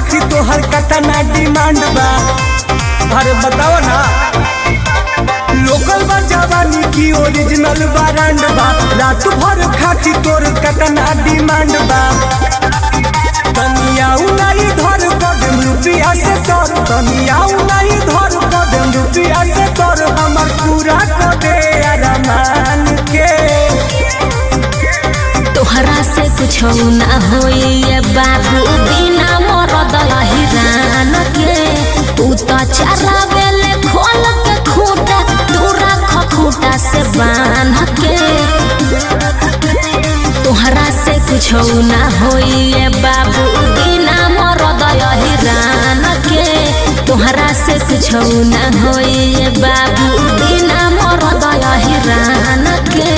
खाती तोहर कतना डिमांड बा। अरे बताओ ना लोकल बा जवानी की ओरिजिनल ब्रांड बा। रात भर खाती तोर कतना डिमांड बा। तनिया उलाई धर कदम रुपया से तोर, तनिया उलाई धर कदम रुपया से तोर हमर पूरा कर दे अरमान के। तोहरा से कुछ ना होई बाबू बिना मरद हिरान के। तू तो चरावेले खोल के खूंटा, तू रख खूंटा से बांध के। तोहरा से कुछ ना होई बाबू बिना मरद हिरान के। तोहरा से कुछ ना होई बाबू बिना मरद हिरान के।